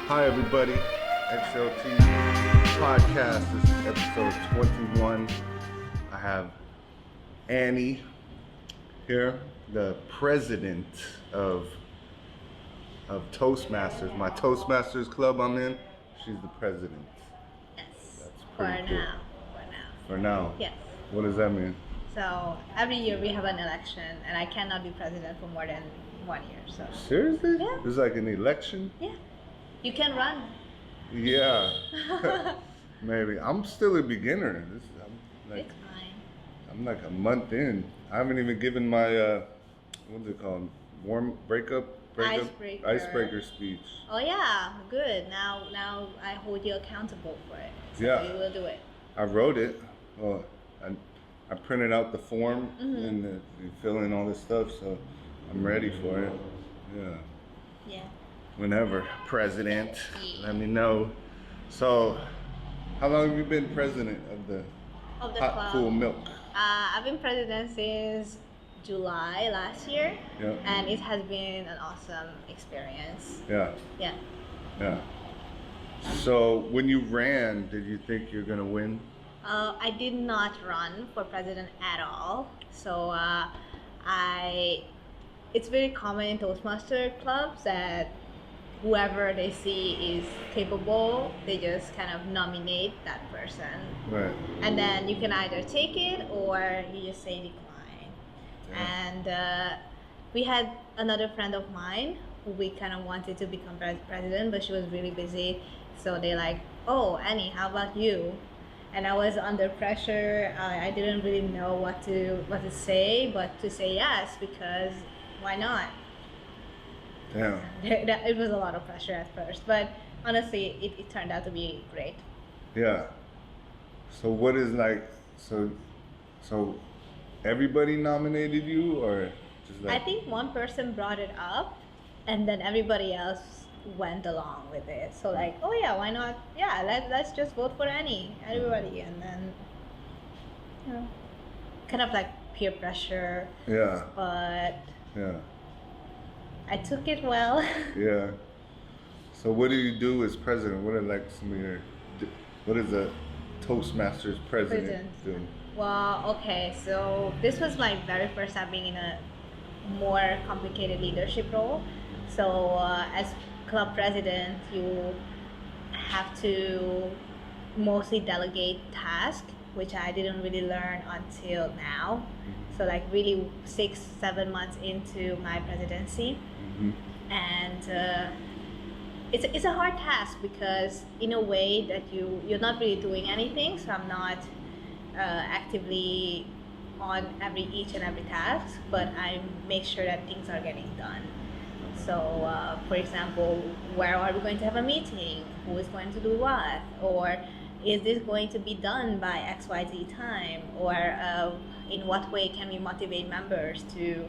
Hi everybody, XLT podcast. This is episode 21. I have Annie here, the president of Toastmasters. My Toastmasters Club I'm in, she's the president. Yes. That's For pretty cool. now. For now? Yes. What does that mean? So every year we have an election, and I cannot be president for more than 1 year. So. Seriously? Yeah. It's like an election? Yeah. You can run. Yeah. Maybe. I'm still a beginner. It's fine. I'm like a month in. I haven't even given my what's it called? Icebreaker speech. Oh yeah, good. Now I hold you accountable for it. So Yeah. you will do it. I wrote it. Well, I printed out the form and you fill in all this stuff, so I'm ready for it. Yeah. Yeah. Whenever, president, let me know. So, how long have you been president of the Hot club? Cool Milk? I've been president since July last year, Yeah. and it has been an awesome experience. Yeah. Yeah. Yeah. So, when you ran, did you think you're gonna win? I did not run for president at all. So it's very common in Toastmaster clubs that whoever they see is capable, they just kind of nominate that person. Right. And then you can either take it or you just say decline. Yeah. And we had another friend of mine who we kind of wanted to become president, but she was really busy. So they like, oh, Annie, how about you? And I was under pressure. I didn't really know what to say, but to say yes, because why not? Damn. It was a lot of pressure at first, but honestly, it turned out to be great. Yeah. So what is like? So everybody nominated you, or just like? I think one person brought it up, and then everybody else went along with it. So like, oh yeah, why not? Yeah, let's just vote for everybody, and then kind of like peer pressure. Yeah. But yeah. I took it well. Yeah. So what do you do as president? What are like some of your? What is a Toastmasters president do? Well, okay, so this was my very first time being in a more complicated leadership role. So as club president, you have to mostly delegate tasks, which I didn't really learn until now. So like really 6-7 months into my presidency. And it's a hard task because in a way that you're not really doing anything. So I'm not actively on each and every task, but I make sure that things are getting done. So, for example, where are we going to have a meeting? Who is going to do what? Or is this going to be done by XYZ time? Or in what way can we motivate members to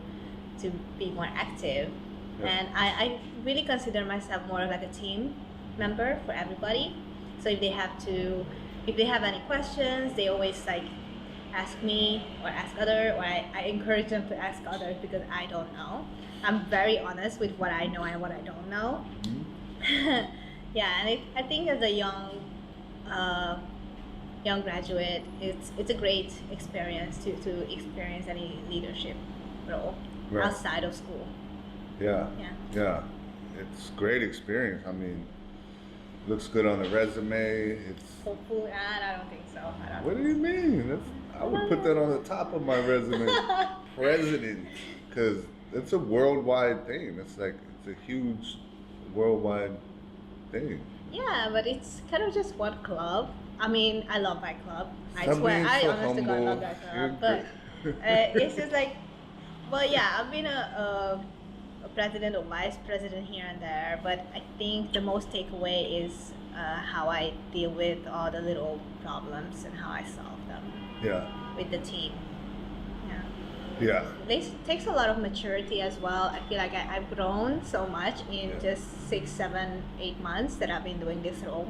be more active? Yeah. And I really consider myself more like a team member for everybody. So if they have any questions, they always like ask me or ask others, or I encourage them to ask others because I don't know. I'm very honest with what I know and what I don't know. Yeah, and I think as a young graduate, it's a great experience to experience any leadership role outside of school. Yeah. It's great experience. I mean, looks good on the resume. It's hopefully, I don't think so. What do you mean? I would put that on the top of my resume, president, because it's a worldwide thing. It's a huge worldwide thing. Yeah, but it's kind of just one club. I mean, I love my club. I swear, I honest to God love that club. But it's just like, well, yeah, I've been a president or vice president here and there, but I think the most takeaway is how I deal with all the little problems and how I solve them. Yeah. With the team. Yeah. This takes a lot of maturity as well. I feel like I've grown so much in just 6, 7, 8 months that I've been doing this role.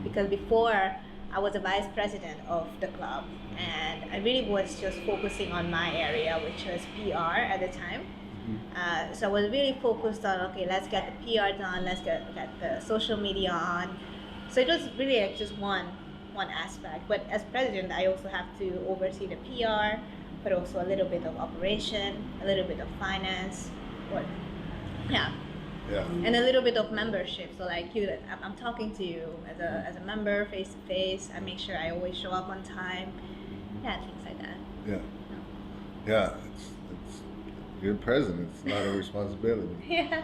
Because before, I was a vice president of the club, and I really was just focusing on my area, which was PR at the time. So I was really focused on, okay, let's get the PR done, let's get the social media on. So it was really like just one aspect. But as president, I also have to oversee the PR, but also a little bit of operation, a little bit of finance, yeah, and a little bit of membership. So like I'm talking to you as a member face to face. I make sure I always show up on time. Yeah, things like that. Yeah. It's you're president. It's a lot of responsibility. Yeah.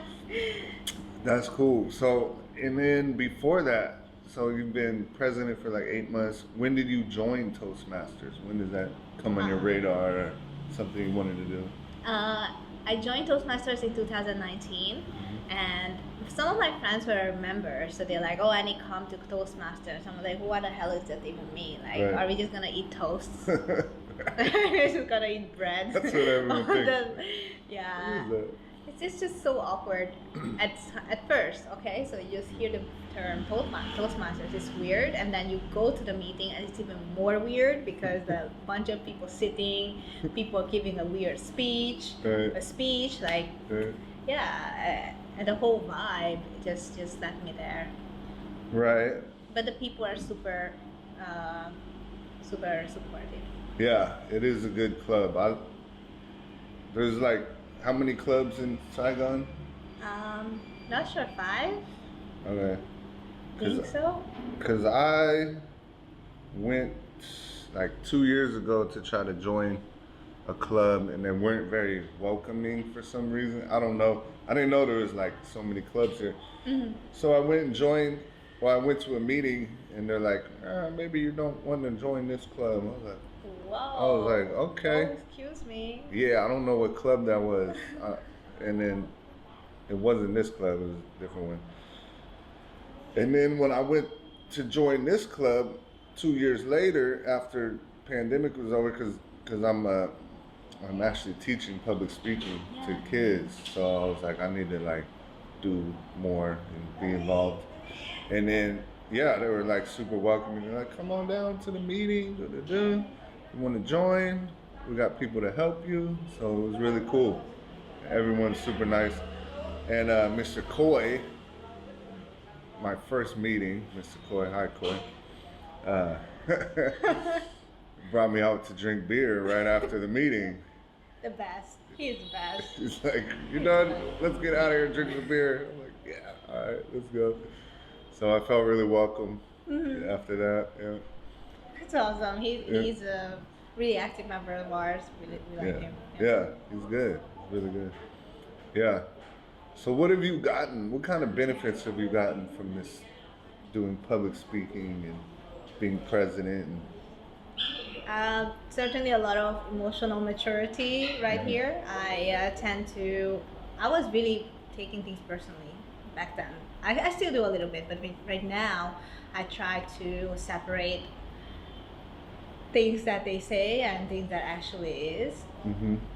That's cool. So, and then before that, so you've been president for like 8 months. When did you join Toastmasters? When did that come on your radar, or something you wanted to do? I joined Toastmasters in 2019, and some of my friends were members, so they're like, "Oh, I need to come to Toastmasters." I'm like, "What the hell does that even mean? Like, are we just gonna eat toasts? We're just gonna eat bread?" That's what everyone thinks. Yeah. It's just so awkward at first. Okay, so you just hear the term Toastmasters, it's weird, and then you go to the meeting and it's even more weird because the bunch of people sitting, people giving a weird speech, yeah, and the whole vibe just left me there. Right. But the people are super supportive. Yeah, it is a good club. There's like, how many clubs in Saigon? Not sure, 5? Okay. Think so? Because I went like 2 years ago to try to join a club, and they weren't very welcoming for some reason. I don't know. I didn't know there was like so many clubs here. So I went and joined. Well, I went to a meeting, and they're like, maybe you don't want to join this club. I was like, whoa. I was like, okay. Oh, excuse me. Yeah, I don't know what club that was. And then it wasn't this club, it was a different one. And then when I went to join this club 2 years later, after pandemic was over, because I'm actually teaching public speaking to kids. So I was like, I need to like do more and be involved. And then, yeah, they were like super welcoming. They're like, come on down to the meeting. You want to join? We got people to help you. So it was really cool. Everyone's super nice. And Mr. Coy, my first meeting, Mr. Coy, hi Coy, brought me out to drink beer right after the meeting. The best. He's the best. He's like, you done? Let's get out of here and drink some beer. I'm like, yeah, all right, let's go. So I felt really welcome after that. Yeah. That's awesome. He's a really active member of ours. We like him. Yeah, he's good. He's really good. Yeah. So what have you gotten? What kind of benefits have you gotten from this, doing public speaking and being president? Certainly a lot of emotional maturity right here. I was really taking things personally back then. I still do a little bit, but right now I try to separate things that they say and things that actually is.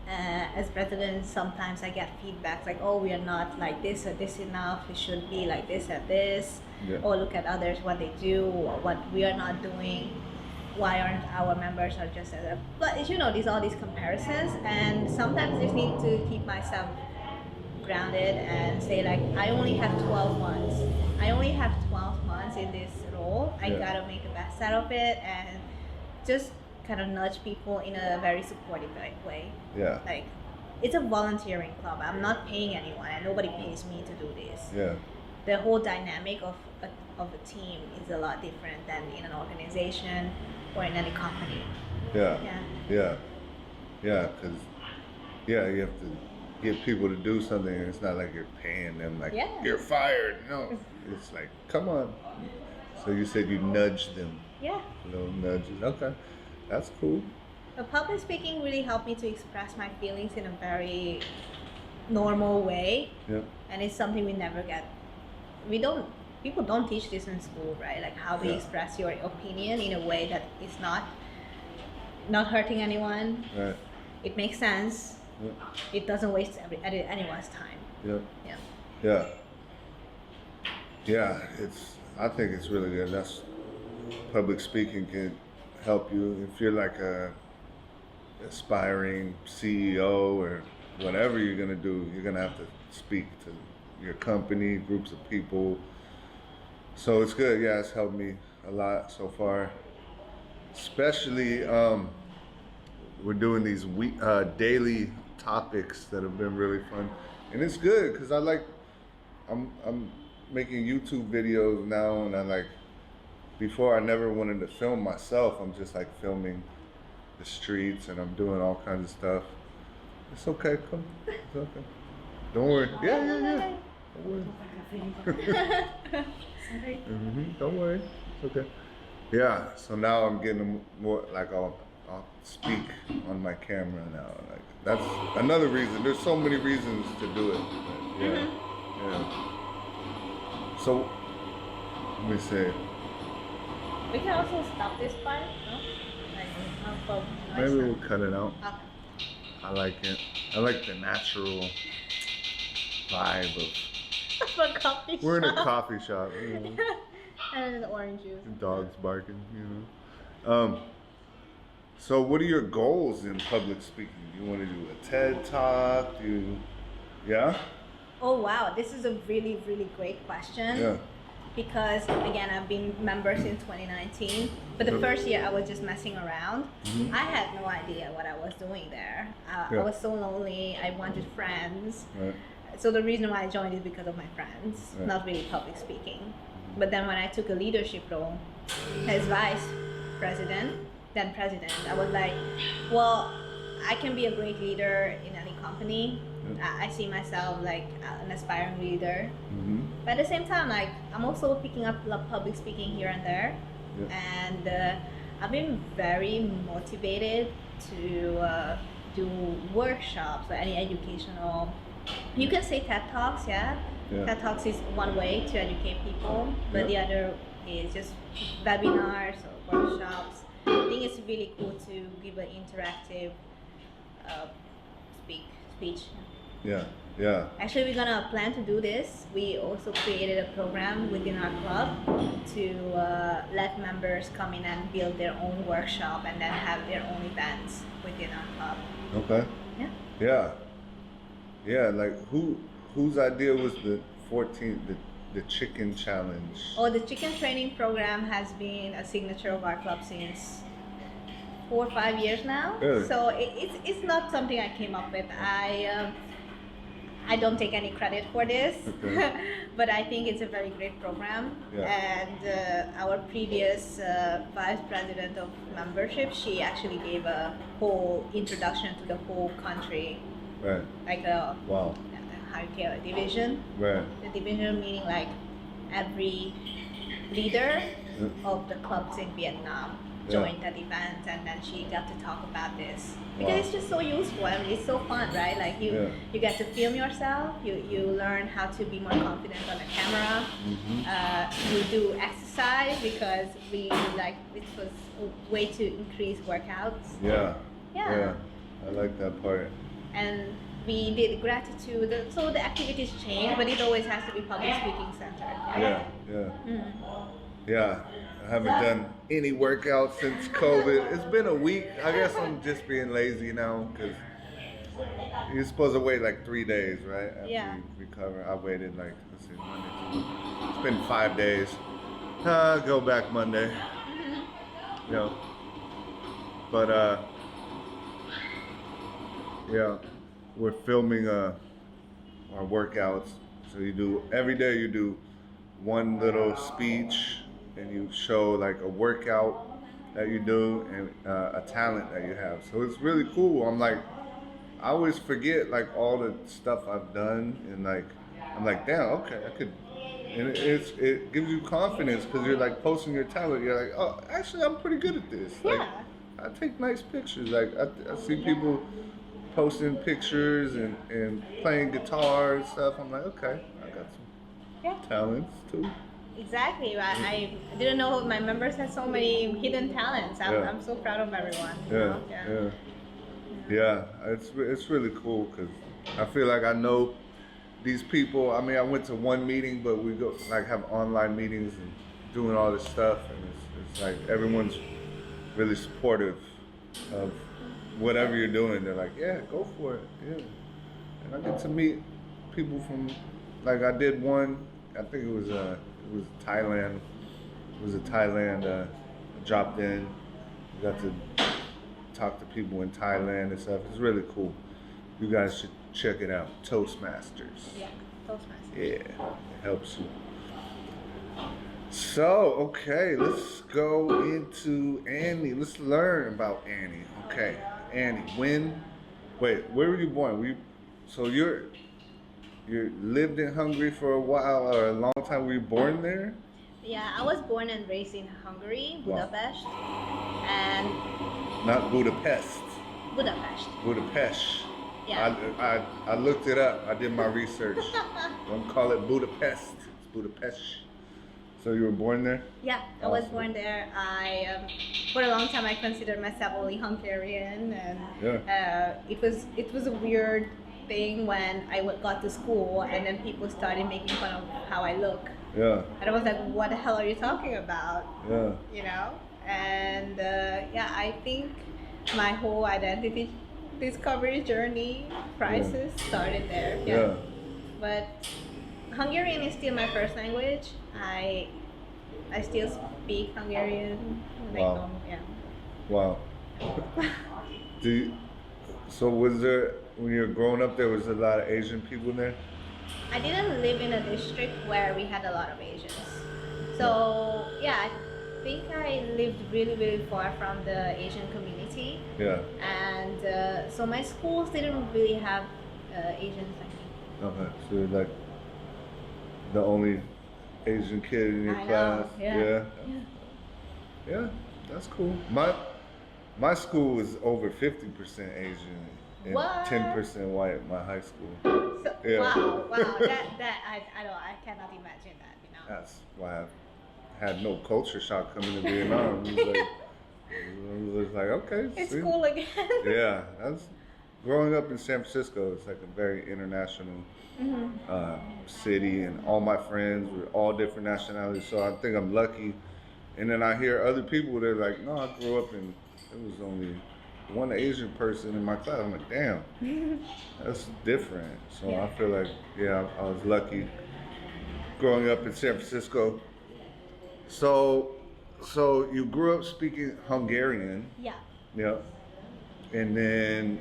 As president, sometimes I get feedback like, oh, we are not like this or this enough, we should be like this or this, or look at others, what they do, or what we are not doing, why aren't our members are just as a, but all these comparisons, and sometimes I just need to keep myself grounded and say like, I only have 12 months in this role. I gotta make the best out of it and just kind of nudge people in a very supportive way. Yeah. Like, it's a volunteering club. I'm not paying anyone, and nobody pays me to do this. Yeah. The whole dynamic of a team is a lot different than in an organization or in any company. Yeah. Yeah. Yeah. Because you have to get people to do something, and it's not like you're paying them like you're fired. No, it's like, come on. So you said you nudged them. Yeah. Little nudges. Okay. That's cool. But public speaking really helped me to express my feelings in a very normal way. Yeah. And it's something we never get. People don't teach this in school, right? Like how to express your opinion in a way that is not hurting anyone. Right. It makes sense. Yeah. It doesn't waste anyone's time. Yeah. Yeah. Yeah. Yeah. I think it's really good. That's public speaking can help you if you're like a aspiring CEO or whatever you're gonna do, you're gonna have to speak to your company, groups of people. So it's good. Yeah, it's helped me a lot so far. Especially, we're doing these daily topics that have been really fun, and it's good because I'm making YouTube videos now, and I like. Before I never wanted to film myself. I'm just like filming the streets, and I'm doing all kinds of stuff. It's okay, come. It's okay. Don't worry. Yeah. Don't worry. Sorry. Don't worry. It's okay. Yeah. So now I'm getting more like I'll speak on my camera now. Like that's another reason. There's so many reasons to do it. But yeah. So let me see. We can also stop this part, no? Like, Maybe we'll cut it out. Okay. I like it. I like the natural vibe of. A coffee We're in a shop. coffee shop. You know. And an orange juice. The dog's barking. You know. So what are your goals in public speaking? You want to do a TED Talk? Yeah? Oh wow, this is a really, really great question. Yeah. Because again, I've been member since 2019, but the first year I was just messing around. I had no idea what I was doing there. I was so lonely. I wanted friends. Right. So the reason why I joined is because of my friends, not really public speaking. But then when I took a leadership role as vice president, then president, I was like, well, I can be a great leader in any company. I see myself like an aspiring leader. But at the same time, like I'm also picking up public speaking here and there. And I've been very motivated to do workshops or any educational. You can say TED Talks, TED Talks is one way to educate people, but the other is just webinars or workshops. I think it's really cool to give an interactive speech. Yeah. Actually, we're gonna plan to do this. We also created a program within our club to let members come in and build their own workshop and then have their own events within our club. Okay. Yeah. Like whose idea was the chicken challenge? Oh, the chicken training program has been a signature of our club since 4 or 5 years now. Really? So it's not something I came up with. I don't take any credit for this, but I think it's a very great program. And our previous vice president of membership, she actually gave a whole introduction to the whole country. Right. Like a How you call it, division. Right. The division meaning like every leader of the clubs in Vietnam joined that event, and then she got to talk about this because it's just so useful. I mean, it's so fun, right? Like you get to film yourself. You learn how to be more confident on the camera. You do exercise because we like it was a way to increase workouts. Yeah. I like that part. And we did gratitude. So the activities change, but it always has to be public speaking centered. Yeah. I haven't done any workouts since COVID. It's been a week. I guess I'm just being lazy now because you're supposed to wait like 3 days, right? After you recover. I waited like, let's see, Monday, Tuesday. It's been 5 days. Go back Monday. But we're filming our workouts. So every day you do one little speech, and you show like a workout that you do and a talent that you have. So it's really cool. I always forget like all the stuff I've done, and like I'm like, damn, okay, I could. And it gives you confidence because you're like posting your talent. You're like, oh, actually, I'm pretty good at this. Like, I take nice pictures. Like I see people posting pictures and playing guitar and stuff. I'm like, okay, I got some talents too. Exactly. I didn't know my members had so many hidden talents. I'm so proud of everyone. It's really cool because I feel like I know these people. I mean, I went to one meeting, but we go like have online meetings and doing all this stuff, and it's like everyone's really supportive of whatever you're doing. They're like, yeah, go for it. and I get to meet people from, like I did one. I think it was Thailand. It was a Thailand. Dropped in. Got to talk to people in Thailand and stuff. It's really cool. You guys should check it out. Toastmasters. Yeah, Toastmasters. Yeah, it helps you. So, okay, let's go into Annie. Let's learn about Annie. Okay, Annie, where were you born? So you lived in Hungary for a while or a long time. Were you born there? Yeah, I was born and raised in Hungary, Budapest, and Not Budapest. Budapest. Budapest. Yeah. I looked it up. I did my research. Don't call it Budapest. It's Budapest. So you were born there? Yeah, I was born there. For a long time I considered myself only Hungarian, and it was a weird thing when I got to school and then people started making fun of how I look. Yeah. And I was like, what the hell are you talking about? Yeah. You know? And I think my whole identity discovery journey crisis started there. Yeah. But Hungarian is still my first language. I still speak Hungarian. Wow. Wow. So was there, when you were growing up, there was a lot of Asian people there? I didn't live in a district where we had a lot of Asians. So yeah, I think I lived really, really far from the Asian community. Yeah. And so my schools didn't really have Asians, I think. Okay, so you're like the only Asian kid in your class. Yeah, that's cool. My school was over 50% Asian and 10% white. My high school. So, wow, that I cannot imagine that. You know. That's why I had no culture shock coming to Vietnam. It was like okay, it's see? cool again. Yeah, that's growing up in San Francisco. It's like a very international city, and all my friends were all different nationalities. So I think I'm lucky. And then I hear other people, they're like, no, I grew up and there was only one Asian person in my class. I'm like, damn, that's different. So I feel like, I was lucky growing up in San Francisco. So you grew up speaking Hungarian. Yeah. Yeah. And then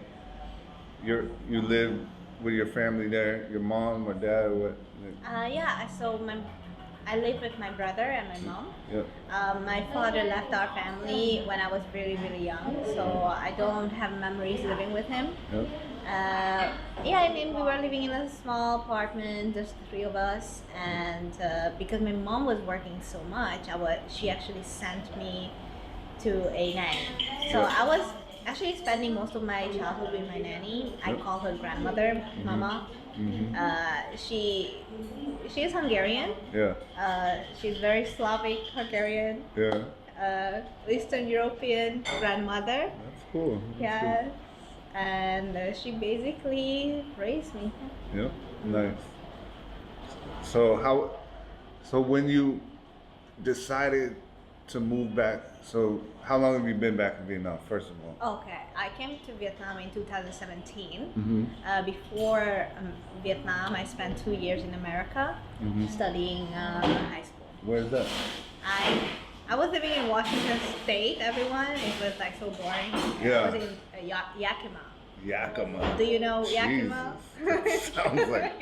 you lived with your family there, your mom or dad or what? So I lived with my brother and my mom. Yep. My father left our family when I was really, really young, so I don't have memories living with him. Yep. We were living in a small apartment, just the three of us, and because my mom was working so much, she actually sent me to a nanny. So I was actually spending most of my childhood with my nanny. I call her grandmother, Mama. Mm-hmm. She is Hungarian. Yeah. She's very Slavic Hungarian. Yeah. Eastern European grandmother. That's cool. Yeah. And she basically raised me. Yeah. Nice. So when you decided to move back, so how long have you been back in Vietnam, first of all? Okay, I came to Vietnam in 2017. Mm-hmm. Before Vietnam, I spent 2 years in America studying high school. Where's that? I was living in Washington State, everyone. It was like so boring. Yeah. I was in Yakima. Yakima. Do you know Yakima? Sounds like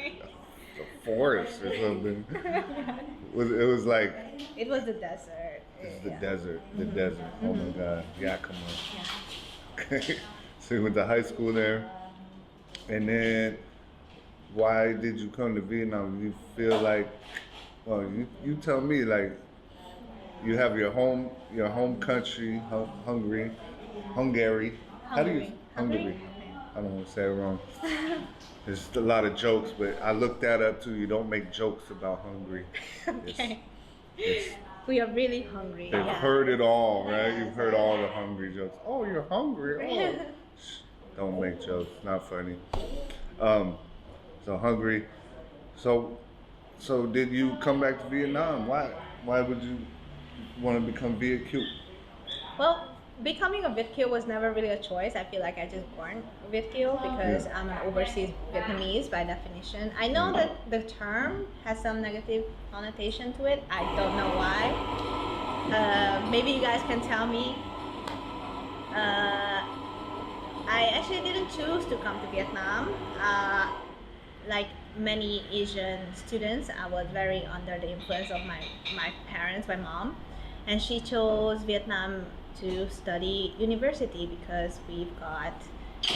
a forest or something. It was like... It was the desert. It's the desert. The desert. Oh my God. Yakima. Yeah. Okay. So you went to high school there. And then why did you come to Vietnam? You feel like, well, you tell me, like, you have your home country, Hungary. How do you Hungary? I don't want to say it wrong. There's a lot of jokes, but I looked that up too. You don't make jokes about Hungary. Okay. We are really hungry. They've heard it all, right? You've heard all the hungry jokes. Oh, you're hungry. Oh. Don't make jokes. Not funny. So Hungary. So did you come back to Vietnam? Why would you want to become Viet Kieu? Well, becoming a Viet Kieu was never really a choice. I feel like I just born Viet Kieu because I'm an overseas Vietnamese by definition. I know that the term has some negative connotation to it. I don't know why. Maybe you guys can tell me. I actually didn't choose to come to Vietnam. Like many Asian students, I was very under the influence of my parents, my mom, and she chose Vietnam to study university because we've got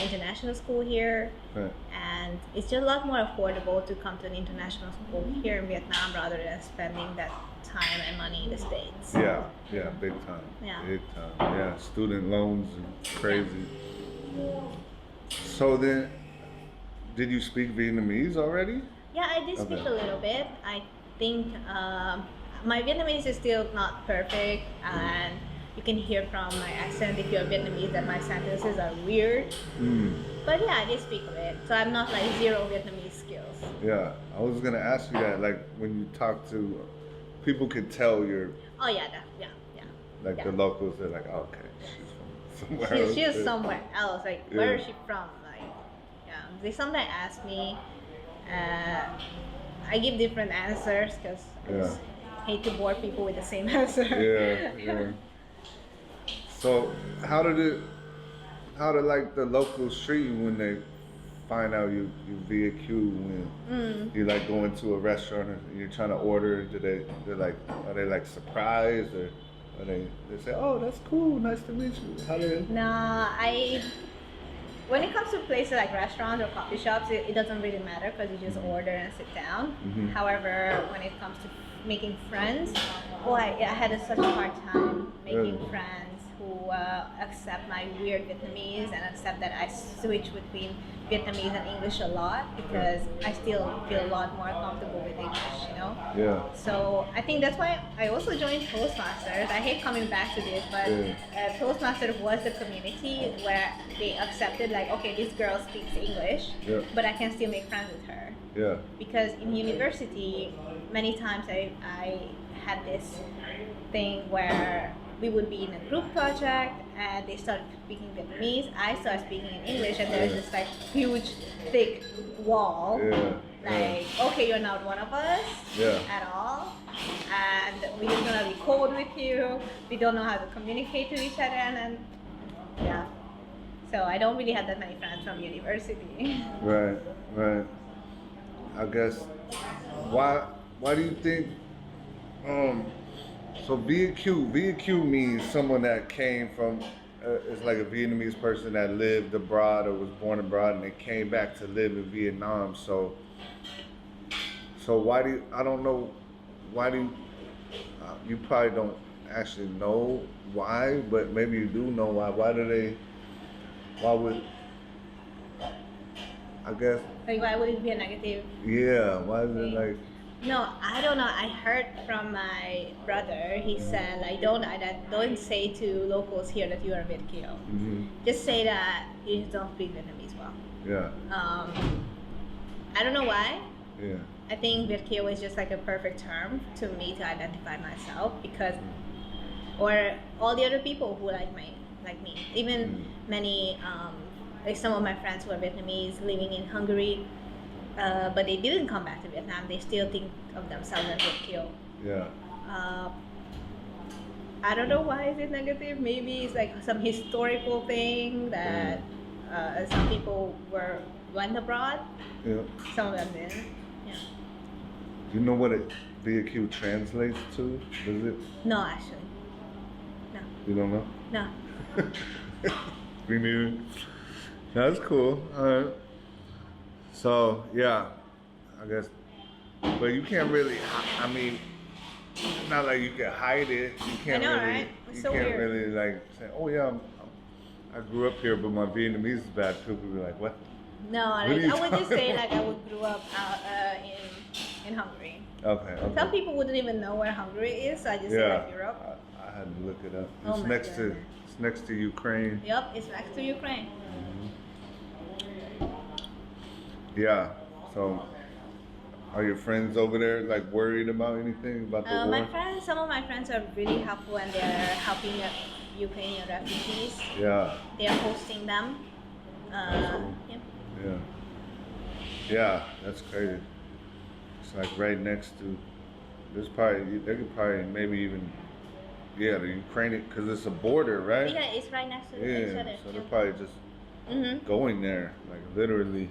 international school here, Right. and it's just a lot more affordable to come to an international school here in Vietnam rather than spending that time and money in the States. Yeah, yeah, big time. Yeah. Big time. Yeah, student loans and crazy. So then, did you speak Vietnamese already? Yeah, I did speak Okay. a little bit. I think my Vietnamese is still not perfect, and you can hear from my accent if you're Vietnamese that my sentences are weird. But yeah, I did speak a bit, so I'm not like zero Vietnamese skills. Yeah, I was gonna ask you that. Like when you talk to people, could tell you're Oh yeah, yeah. like the Yeah. locals. They're like, oh, okay, she's from somewhere else. She's somewhere else. Like, Yeah. where is she from? Like, yeah. They sometimes ask me. I give different answers because I just hate to bore people with the same answer. Yeah. So how did like the locals treat you when they find out you Viet Kieu, when you like go into a restaurant and you're trying to order? Are they like surprised, or are they say, oh, that's cool, nice to meet you? How do they? Nah, when it comes to places like restaurants or coffee shops, it doesn't really matter because you just order and sit down. However, when it comes to making friends, I had such a hard time making friends who accept my weird Vietnamese and accept that I switch between Vietnamese and English a lot because I still feel a lot more comfortable with English, you know? Yeah. So I think that's why I also joined Toastmasters. I hate coming back to this, but Toastmasters was the community where they accepted like, okay, this girl speaks English, but I can still make friends with her. Yeah. Because in university, many times I had this thing where we would be in a group project and they start speaking Vietnamese, I start speaking in English, and there's this like huge, thick wall. Like, okay, you're not one of us at all, and we're just gonna record with you. We don't know how to communicate to each other, and then, yeah. So I don't really have that many friends from university. Right. I guess why do you think so Viet Kieu means someone that came from it's like a Vietnamese person that lived abroad or was born abroad and they came back to live in Vietnam. So why do you, I don't know, why do you probably don't actually know why, but maybe you do know why. Why would, I guess. Like, why would it be a negative? Yeah, why is it like? No, I don't know. I heard from my brother. He said, like, don't say to locals here that you are Viet Kieu. Just say that you just don't speak Vietnamese well. Yeah. I don't know why. Yeah. I think Viet Kieu is just like a perfect term to me to identify myself because, or all the other people who like me, even many, like some of my friends who are Vietnamese living in Hungary. But they didn't come back to Vietnam. They still think of themselves as Viet Kieu. Yeah. I don't know why is it negative. Maybe it's like some historical thing that some people went abroad. Yeah. Some of them didn't. Yeah. Do you know what Viet Kieu translates to? Does it? No, actually. No. You don't know? No. Me neither. That's cool. All right. So yeah, I guess, but you can't really. I mean, it's not like you can hide it. You can't I know, really. right? It's You so can't weird. really like say, oh yeah, I grew up here, but my Vietnamese is bad. People be like, what? No, What like are you I would just talking say about? like I would grew up in Hungary. Okay. Some people wouldn't even know where Hungary is, so I just say like Europe. I had to look it up. Oh It's my next God. it's next to Ukraine. Yep, it's next to Ukraine. Yeah. So, are your friends over there like worried about anything about the war? Some of my friends are really helpful and they're helping Ukrainian refugees. Yeah. They are hosting them. Yeah. Yeah. Yeah, that's crazy. It's like right next to. There's probably they could probably maybe even. Yeah, the Ukrainian because it's a border, right? Yeah, it's right next to each Yeah, other. so they're probably just going there, like literally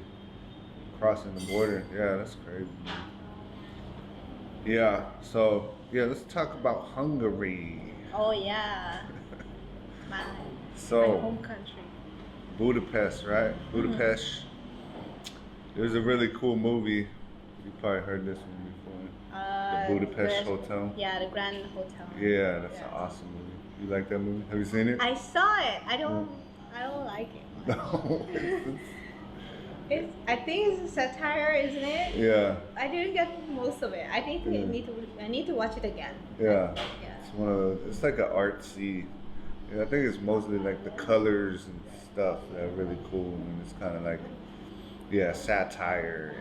crossing the border. Yeah, that's crazy. Yeah, so yeah, let's talk about Hungary. Oh yeah, my So home country. Budapest, right? Budapest. There's a really cool movie. You probably heard this one before. The Budapest Hotel. Yeah, the Grand Hotel. Yeah, that's an awesome movie. You like that movie? Have you seen it? I saw it. I don't like it. No. I think it's a satire, isn't it? Yeah. I didn't get most of it. I think I need to watch it again. Yeah. Yeah. It's one of it's like an artsy. Yeah, I think it's mostly like the colors and stuff that are really cool, and it's kind of like satire.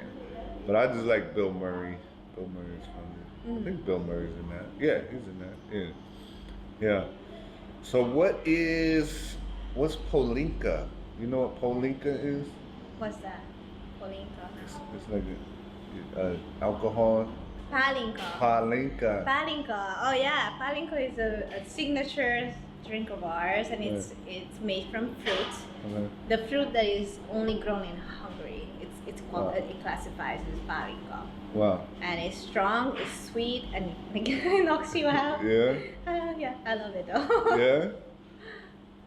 But I just like Bill Murray. Bill Murray is funny. I think Bill Murray's in that. Yeah, he's in that. Yeah. Yeah. So what's Polinka? You know what Polinka is? What's that? Polinka. It's like alcohol. Palinka. Palinka. Palinka. Oh yeah, palinka is a signature drink of ours, and it's made from fruit. The fruit that is only grown in Hungary. It's called it classifies as palinka. Wow. And it's strong, it's sweet, and it knocks you out. Yeah. Yeah, I love it though. Yeah.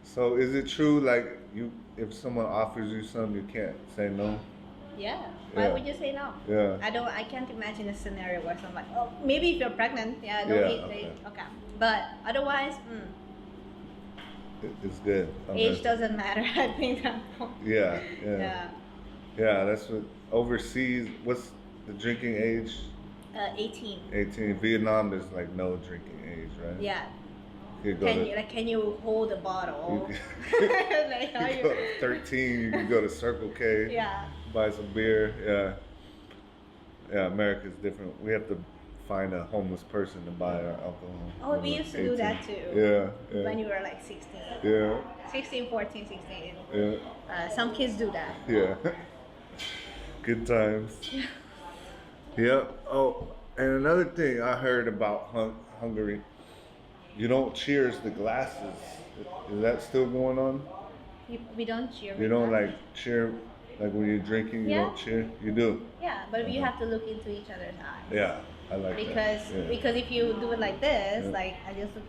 So is it true like if someone offers you something you can't say no? Yeah. Why would you say no? Yeah. I can't imagine a scenario where someone like, oh, maybe if you're pregnant, don't eat. Okay. But otherwise, it's good. Age doesn't matter. I think that. Yeah. Yeah. That's what overseas. What's the drinking age? 18. 18. Vietnam, there's like no drinking age, right? Yeah. Can you hold a bottle? You go to 13. You can go to Circle K. Yeah. Buy some beer. Yeah. America's different. We have to find a homeless person to buy our alcohol. Oh, we used to do that too. Yeah. When you were like 16. Yeah. 16, 14, 16. Yeah. Some kids do that. Yeah. Good times. Yeah. Oh, and another thing I heard about Hungary, you don't cheers the glasses. Is that still going on? We don't cheer. You don't like cheer, like when you're drinking, you don't cheer? You do? Yeah, but you have to look into each other's eyes. Yeah, I like that. Because if you do it like this, like I just look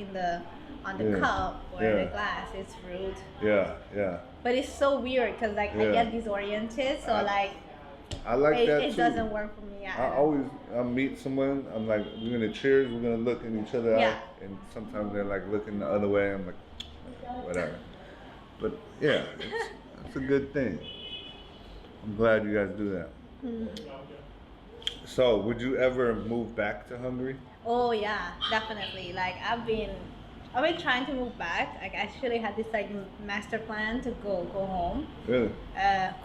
on the cup or the glass, it's fruit. Yeah. But it's so weird because like I get disoriented, so I like that it too. doesn't work for me. I meet someone, I'm like, we're gonna cheers, we're gonna look in each other's eye, and sometimes they're like looking the other way. I'm like, whatever. But yeah, it's a good thing. I'm glad you guys do that. So, would you ever move back to Hungary? Oh yeah, definitely. Like I've been trying to move back. Like I actually had this like master plan to go home. Really?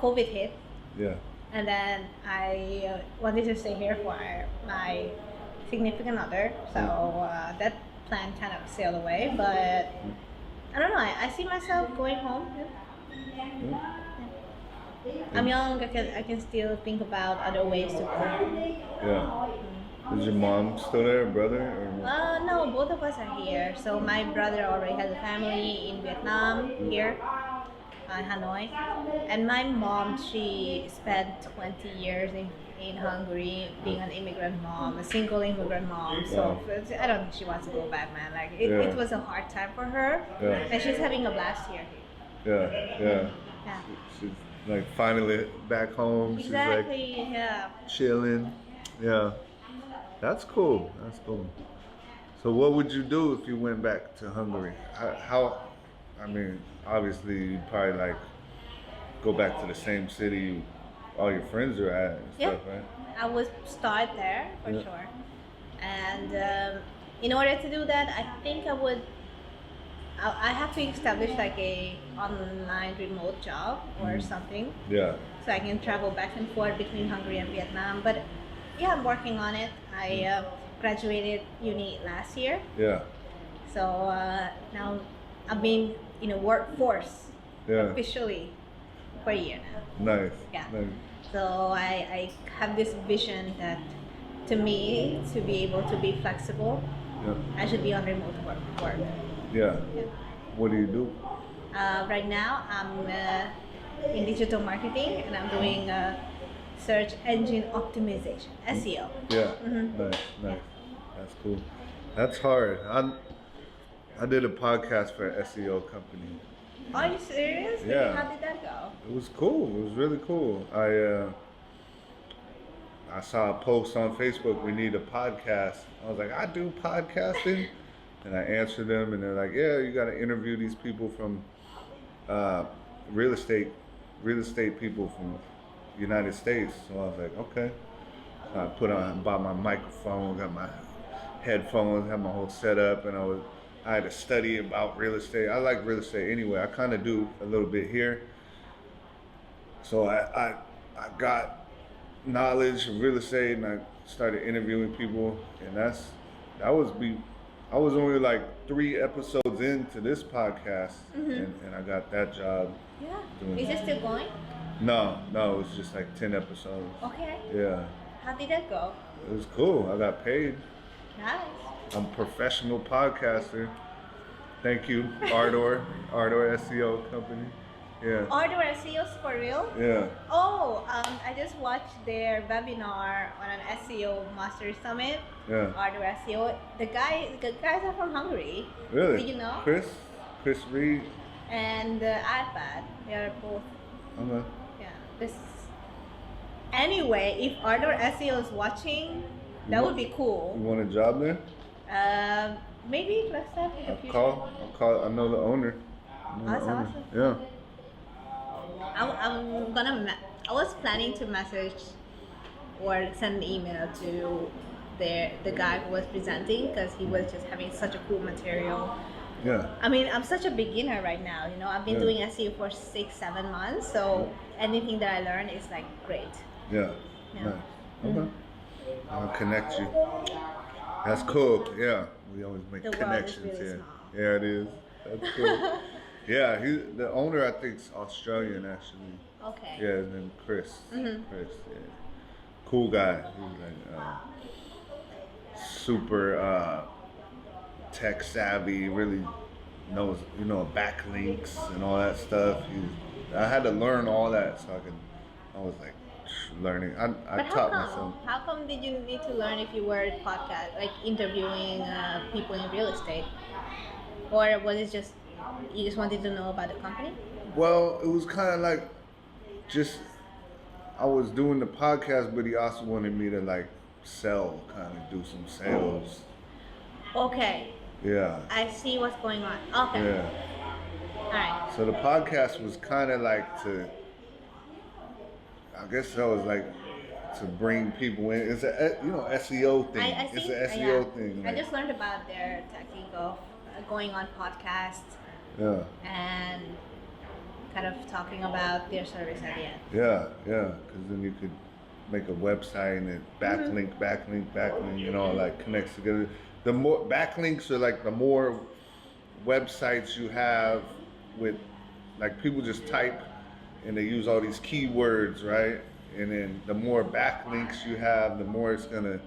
COVID hit. Yeah. And then I wanted to stay here for my significant other. So that plan kind of sailed away. But I don't know. I see myself going home. I'm young. I can still think about other ways to go. Yeah. Is your mom still there, brother? Or? No, both of us are here. So my brother already has a family in Vietnam here. Hanoi, and my mom, she spent 20 years in Hungary being an immigrant mom, a single immigrant mom. So I don't think she wants to go back, man. Like it was a hard time for her, and she's having a blast here. Yeah. She's like finally back home. Exactly. She's like chilling. Yeah, that's cool. So what would you do if you went back to Hungary? I mean, obviously, you'd probably like go back to the same city all your friends are at and stuff, right? I would start there for sure. And in order to do that, I think I have to establish like a online remote job or something. Yeah. So I can travel back and forth between Hungary and Vietnam. But yeah, I'm working on it. I graduated uni last year. Yeah. So now I've been in a workforce Yeah. officially for a year now. Nice. Yeah. Nice. So I have this vision that, to me, to be able to be flexible, Yeah. I should be on remote work. Yeah. Yeah. What do you do? Right now, I'm in digital marketing, and I'm doing search engine optimization, SEO. Yeah. Mhm. Nice. That's cool. That's hard. I did a podcast for an SEO company. Are you serious? Yeah. How did that go? It was cool. It was really cool. I saw a post on Facebook, we need a podcast. I was like, I do podcasting. And I answered them, and they're like, yeah, you got to interview these people from real estate people from United States. So I was like, okay. So I bought my microphone, got my headphones, had my whole setup, and I had to study about real estate. I like real estate anyway. I kind of do a little bit here. So I got knowledge of real estate, and I started interviewing people, and I was only like 3 episodes into this podcast, and I got that job. Yeah. Is it still going? No, it was just like 10 episodes. Okay. Yeah. How did that go? It was cool. I got paid. Nice. I'm a professional podcaster. Thank you, Ardor SEO company. Yeah. Ardor SEOs for real? Yeah. Oh, I just watched their webinar on an SEO Master Summit. Yeah. Ardor SEO. The guys are from Hungary. Really? Did you know? Chris Reed. And iPad. They are both. Okay. Yeah. Anyway, if Ardor SEO is watching, that would be cool. You want a job there? Maybe let's have in the future. I'll call. I know the owner. Awesome. Yeah. I was planning to message or send an email to the guy who was presenting, because he was just having such a cool material. Yeah. I mean, I'm such a beginner right now. I've been doing SEO for 6-7 months, so anything that I learn is like great. Yeah. Nice. Okay. I'll connect you. That's cool. Yeah. We always make connections really here. small. Yeah, it is. That's cool. Yeah, the owner, I think, is Australian actually. Okay. Yeah, his name is Chris. Chris, yeah. Cool guy. He's like super tech savvy, really knows, backlinks and all that stuff. I had to learn all that so I was like learning. I taught myself. How come did you need to learn if you were podcast, like interviewing people in real estate? Or was it just, you just wanted to know about the company? Well, it was kind of like I was doing the podcast, but he also wanted me to like sell, kind of do some sales. Okay. Yeah. I see what's going on. Okay. Yeah. All right. So the podcast was kind of like I guess that was like to bring people in. It's a SEO thing. It's an SEO thing. I just learned about their technique of going on podcasts. Yeah. And kind of talking about their service at the end. Yeah, because then you could make a website and it backlink, like connects together. The more backlinks are like the more websites you have with, like, people just type and they use all these keywords, right? And then the more backlinks you have, the more it's gonna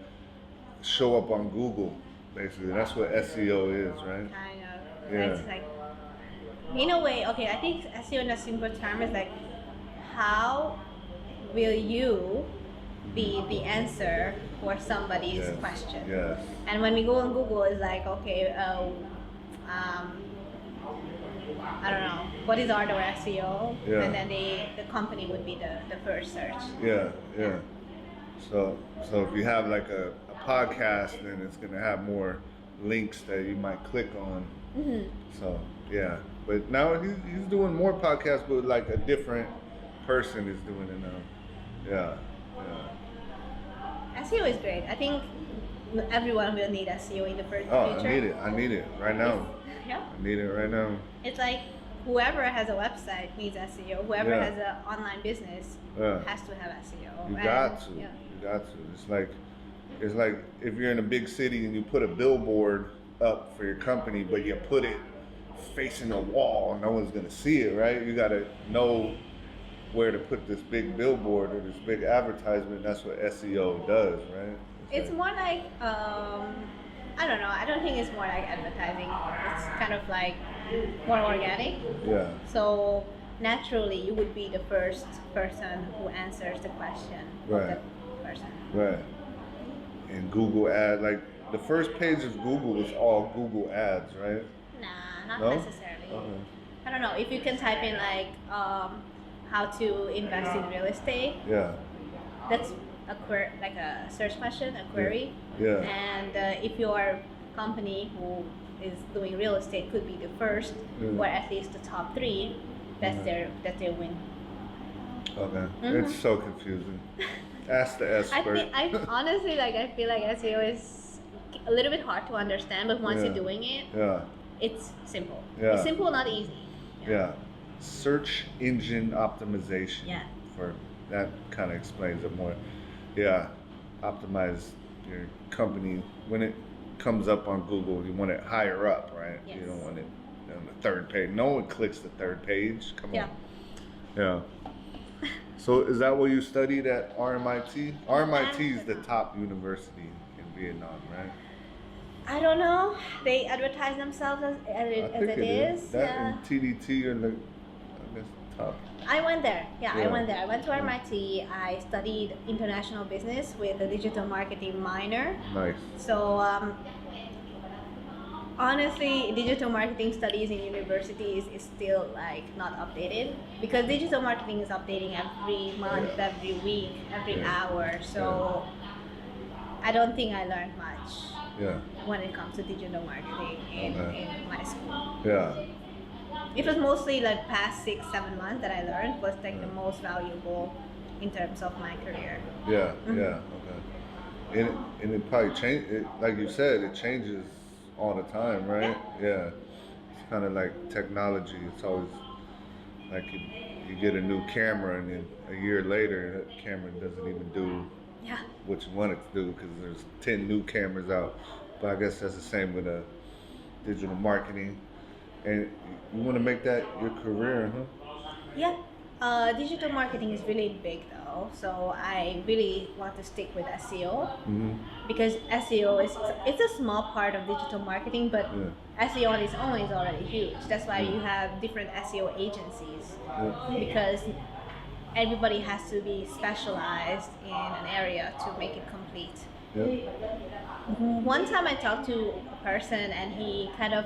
show up on Google. Basically, that's what SEO is, right? Kind of. Yeah. It's like, in a way, okay, I think SEO in a simple term is like, how will you be the answer for somebody's question? Yes. And when we go on Google, it's like, okay, I don't know, what is Ardor SEO? Yeah. And then the company would be the first search. Yeah. So if you have like a podcast, then it's gonna have more links that you might click on. Mm-hmm. So yeah, but now he's doing more podcasts, but like a different person is doing it now. Yeah. SEO is great. I think everyone will need SEO in the future. I need it right now. Yeah. I need it right now. It's like whoever has a website needs SEO. Whoever has an online business has to have SEO. You got to. Yeah. You got to. It's like if you're in a big city and you put a billboard up for your company, but you put it facing a wall. No one's gonna see it, right? You gotta know where to put this big billboard or this big advertisement. That's what SEO does, right? It's more like, I don't know. I don't think it's more like advertising. It's kind of like more organic. Yeah. So naturally, you would be the first person who answers the question of the person. Right. And Google Ads, like the first page of Google is all Google Ads, right? Nah, not No? necessarily. Okay. I don't know. If you can type in like how to invest in real estate, Yeah. that's like a search question, a query. Yeah. And if your company who is doing real estate could be the first, or at least the top 3, that's their win. Okay. It's so confusing. Ask the expert. I honestly I feel like SEO is a little bit hard to understand, but once you're doing it, it's simple. Yeah. It's simple, not easy. Yeah. Search engine optimization. Yeah. For that kind of explains it more. Yeah. Optimize your company when it comes up on Google. You want it higher up, right? Yes. You don't want it on the 3rd page. No one clicks the 3rd page. Come on. Yeah. So is that what you studied at RMIT? RMIT is the top university in Vietnam, right? I don't know. They advertise themselves as it is. That and TDT are the, I guess, top. I went there. I went there. I went to RMIT. I studied international business with a digital marketing minor. Nice. So honestly, digital marketing studies in universities is still like not updated, because digital marketing is updating every month, every week, every hour. So I don't think I learned much when it comes to digital marketing in my school. Yeah. It was mostly like past 6-7 months that I learned was like the most valuable in terms of my career. Yeah, okay. And it probably change. Like you said, it changes all the time, right? Yeah. It's kind of like technology. It's always like you get a new camera, and then a year later, that camera doesn't even do what you want it to do, because there's 10 new cameras out. But I guess that's the same with digital marketing. And you want to make that your career, huh? Yeah. Digital marketing is really big though, so I really want to stick with SEO, because SEO it's a small part of digital marketing, but SEO on its own is already huge. That's why you have different SEO agencies, because everybody has to be specialized in an area to make it complete. One time I talked to a person, and he kind of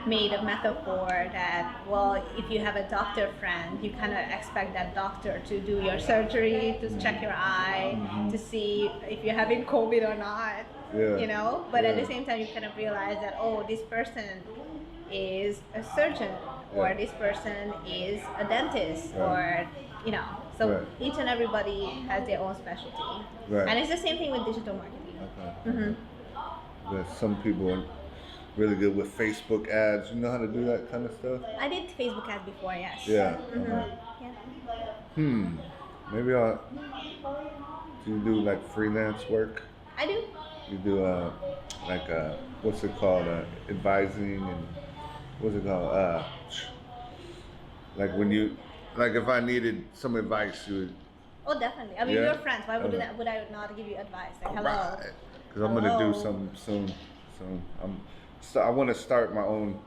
made a metaphor that, well, if you have a doctor friend, you kind of expect that doctor to do your surgery, to check your eye, to see if you're having COVID or not, you know? But at the same time, you kind of realize that, oh, this person is a surgeon, or this person is a dentist, or, you know. So each and everybody has their own specialty. And it's the same thing with digital marketing. There's some people are really good with Facebook ads. You know how to do that kind of stuff? I did Facebook ads before, yes. Yeah. Maybe I'll. Do you do like freelance work? I do. You do what's it called? Advising, and what's it called? Like when you, like if I needed some advice, you would. Oh, definitely. I mean, we're friends. Why would I not give you advice? Like, hello. Because I'm gonna do something soon. So I want to start my own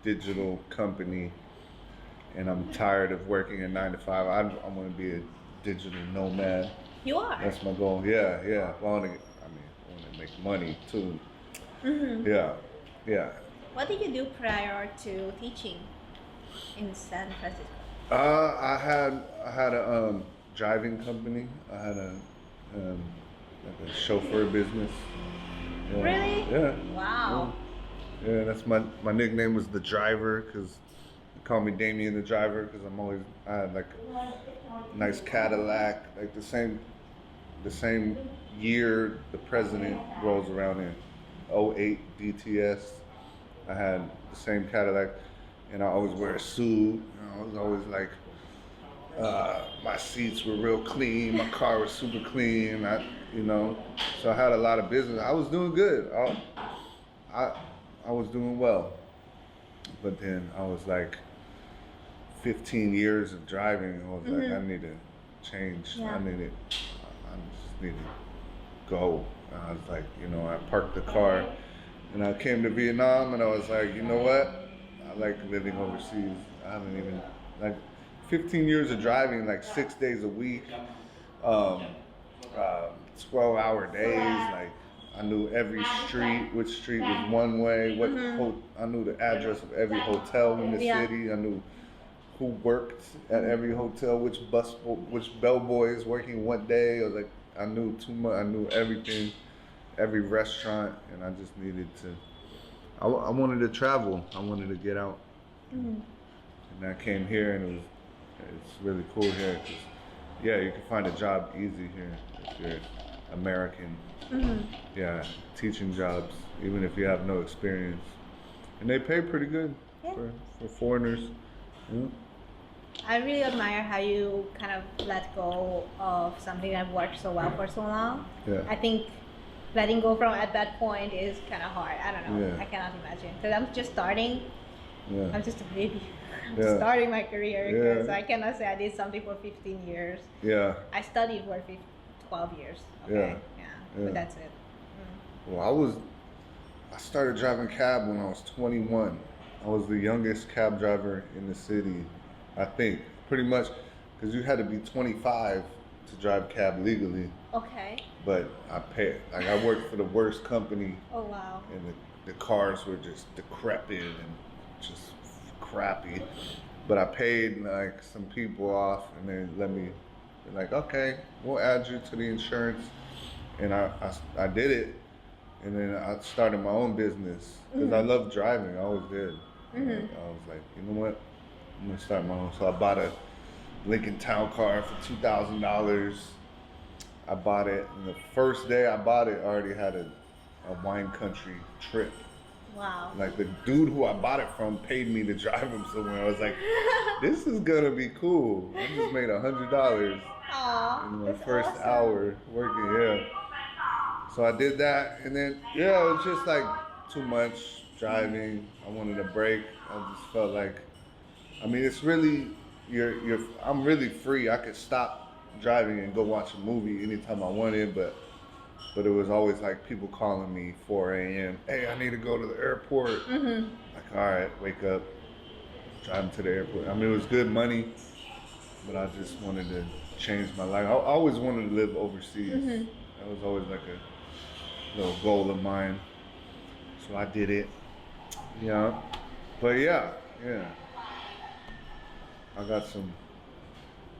digital company, and I'm tired of working a 9 to 5. I want to be a digital nomad. You are. That's my goal. Yeah. Well, I want to make money too. Yeah. What did you do prior to teaching in San Francisco? I had a driving company. I had a like a chauffeur business. Yeah. Really? Yeah. Wow. Yeah, that's my nickname was the driver, because they call me Damien the driver, because I had like a nice Cadillac, like the same year the president rolls around in '08 DTS. I had the same Cadillac, and I always wear a suit. I was always like, my seats were real clean, my car was super clean. So I had a lot of business. I was doing good. I was doing well, but then I was like 15 years of driving. I was like, I need to change. Yeah. I just need to go. And I was like, I parked the car and I came to Vietnam and I was like, you know what? I like living overseas. I haven't even, like 15 years of driving, like 6 days a week, 12-hour days. Like I knew every street, which street was one way, I knew the address of every hotel in the city. I knew who worked at every hotel, which bellboy is working what day. I was like, I knew too much. I knew everything, every restaurant, and I just needed to. I wanted to travel. I wanted to get out, and I came here, and it's really cool here because, you can find a job easy here if you're American. Yeah, teaching jobs, even if you have no experience, and they pay pretty good for foreigners. I really admire how you kind of let go of something that worked so well for so long. Yeah. I think letting go from at that point is kind of hard. I don't know. Yeah. I cannot imagine. Because I'm just starting. Yeah. I'm just a baby. I'm just starting my career. Yeah. So I cannot say I did something for 15 years. Yeah. I studied for 12 years. Okay. Yeah. But that's it. Well, I started driving cab when I was 21. I was the youngest cab driver in the city, I think, pretty much, because you had to be 25 to drive cab legally. Okay. But I worked for the worst company. Oh, wow. And the cars were just decrepit and just crappy. But I paid like some people off, and they let me, they're like, okay, we'll add you to the insurance. And I did it. And then I started my own business because I love driving. I always did. I was like, you know what? I'm gonna start my own. So I bought a Lincoln Town Car for $2,000. I bought it, and the first day I bought it, I already had a wine country trip. Wow. Like the dude who I bought it from paid me to drive him somewhere. I was like, this is gonna be cool. I just made $100 in my first hour working. So I did that, and then it was just like too much driving. I wanted a break. I just felt like, it's really I'm really free. I could stop driving and go watch a movie anytime I wanted, but it was always like people calling me 4 a.m. Hey, I need to go to the airport. Like, all right, wake up, drive to the airport. It was good money, but I just wanted to change my life. I always wanted to live overseas. That was always like a little goal of mine. So I did it. But I got some.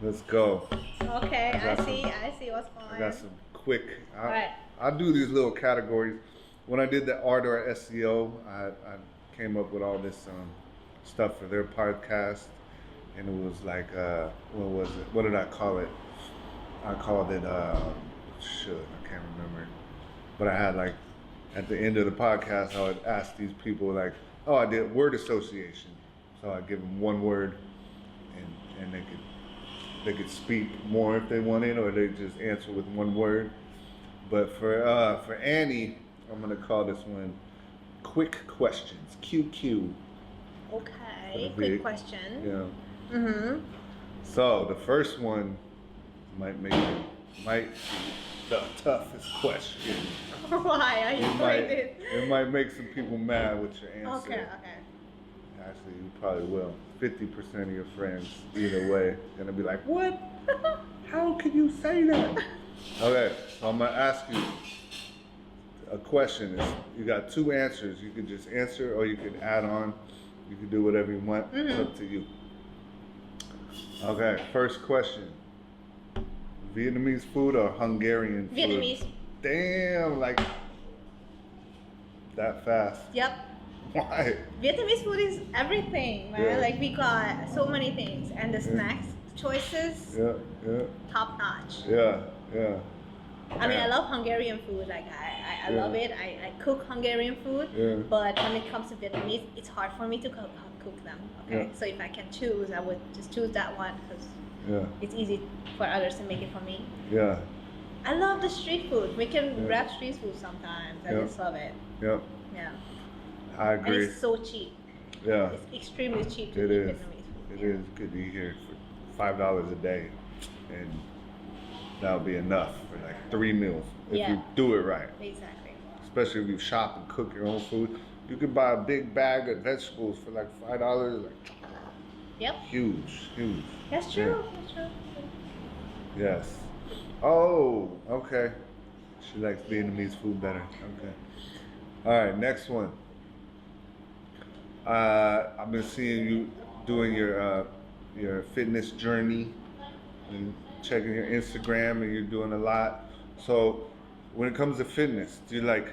Let's go. Okay, I see what's going on. I got some quick. I do these little categories. When I did the Art or SEO, I came up with all this stuff for their podcast, and it was like, what was it? What did I call it? I called it, I can't remember. But I had like, at the end of the podcast, I would ask these people like, oh, I did word association. So I give them one word, and they could speak more if they wanted, or they just answer with one word. But for Annie, I'm gonna call this one quick questions, QQ. Okay, quick question. Yeah. So the first one might be the toughest question. Why are you afraid it? It might make some people mad with your answer. Okay. Actually, you probably will. 50% of your friends, either way, gonna be like, what? How can you say that? Okay, so I'm gonna ask you a question. You got two answers. You can just answer, or you can add on. You can do whatever you want. It's up to you. Okay, first question. Vietnamese food or Hungarian food? Vietnamese. Damn, like that fast. Yep. Why? Vietnamese food is everything, man. Yeah. Like we got so many things, and the snacks choices, top notch. Yeah. I love Hungarian food. Like I love it. I cook Hungarian food, but when it comes to Vietnamese, it's hard for me to cook them. Okay, so if I can choose, I would just choose that one because it's easy for others to make it for me. Yeah. I love the street food. We can grab street food sometimes. I just love it. Yep. Yeah. I agree. And it's so cheap. Yeah. It's extremely cheap to It eat is. Vietnamese food. It is good to eat here for $5 a day, and that'll be enough for like 3 meals if you do it right. Exactly. Especially if you shop and cook your own food. You could buy a big bag of vegetables for like $5. Like, Yep. huge. That's true. That's true. Yes. Oh, okay. She likes Vietnamese food better. Okay. All right, next one. I've been seeing you doing your fitness journey and checking your Instagram, and you're doing a lot. So, when it comes to fitness, do you like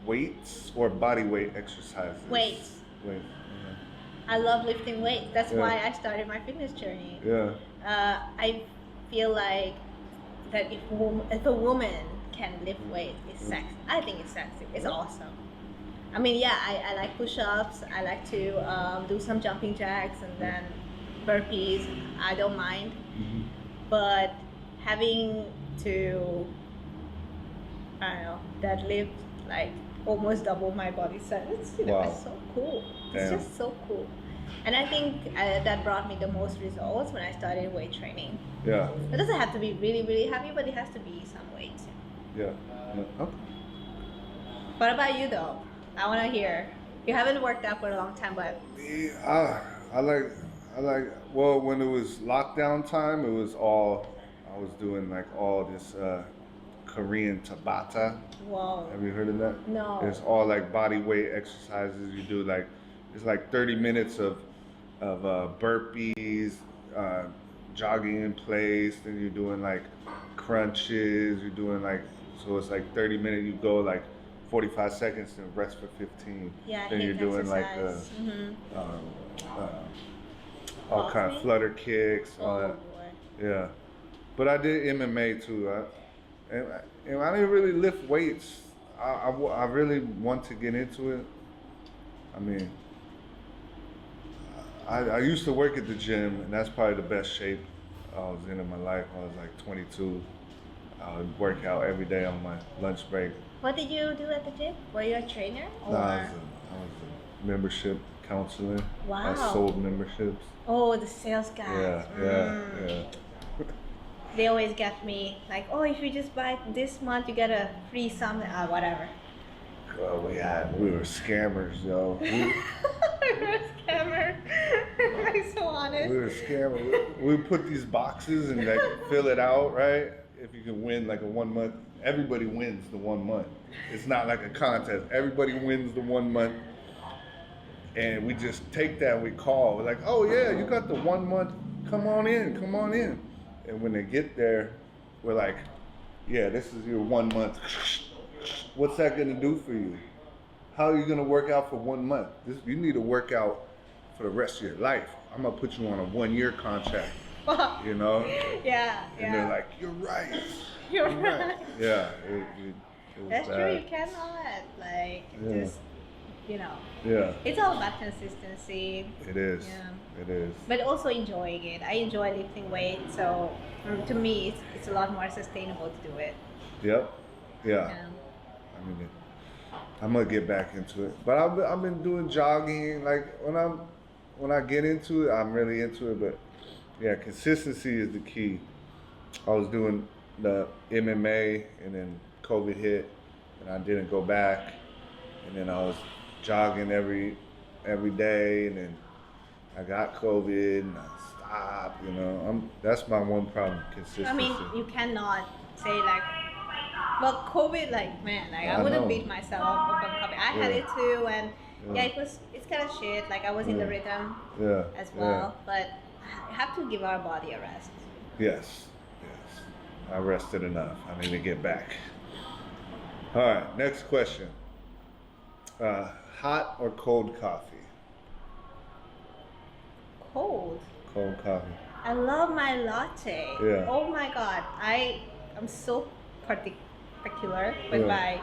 weights or body weight exercises? Weights. Weight. I love lifting weights. That's why I started my fitness journey. Yeah. I feel like that if a woman can lift weights, it's sexy. I think it's sexy. It's awesome. I mean, yeah, I like push-ups. I like to do some jumping jacks and then burpees. I don't mind. Mm-hmm. But having to, I don't know, deadlift like almost double my body size, it's so cool. It's just so cool. And I think that brought me the most results when I started weight training. Yeah. It doesn't have to be really, really heavy, but it has to be some weight. Yeah. Okay. What about you though? I want to hear. You haven't worked out for a long time, but I like. Well, when it was lockdown time, it was all I was doing like all this Korean Tabata. whoa, Have you heard of that? no. It's all like body weight exercises. You do like it's like 30 minutes of burpees, jogging in place. Then you're doing like crunches. You're doing like so it's like 30 minutes. You go like 45 seconds and rest for 15. Yeah, Then you're doing exercise. like all kind of flutter kicks, all that. Boy. Yeah, but I did MMA too. And I didn't really lift weights. I really want to get into it. I mean, I used to work at the gym, and that's probably the best shape I was in my life. I was like 22. I would work out every day on my lunch break. What did you do at the gym? Were you a trainer? Or? No, I was a membership counselor. Wow. I sold memberships. Oh, the sales guys. Yeah. They always get me like, oh, if you just buy this month, you get a free something, whatever. Well, we were scammers, yo. We were a scammer. Like so honest. We were scammers. We put these boxes and like fill it out, right? If you can win like a 1 month, everybody wins the 1 month. It's not like a contest. Everybody wins the 1 month. And we just take that and we call. We're like, oh yeah, you got the 1 month. Come on in. And when they get there, we're like, yeah, this is your 1 month. What's that gonna do for you? How are you gonna work out for 1 month? You need to work out for the rest of your life. I'm gonna put you on a 1 year contract. You know? Yeah. And they're like, you're right. You're right. Yeah. It was That's bad. true. You cannot just, Yeah. It's all about consistency. It is. Yeah. It is. But also enjoying it. I enjoy lifting weights, so to me, it's a lot more sustainable to do it. Yep. Yeah. I mean, I'm gonna get back into it. But I've been doing jogging. Like when I get into it, I'm really into it. But yeah, consistency is the key. I was doing the MMA, and then COVID hit, and I didn't go back. And then I was jogging every day, and then I got COVID, and I stopped. That's my one problem: consistency. I mean, you cannot say like, well, COVID, I wouldn't beat myself up on COVID. I had it too, and it's kind of shit. Like I was in the rhythm as well, but I have to give our body a rest. Yes. I rested enough. I need to get back. All right, next question. Hot or cold coffee? Cold. Cold coffee. I love my latte. Yeah. Oh my god, I'm so particular with my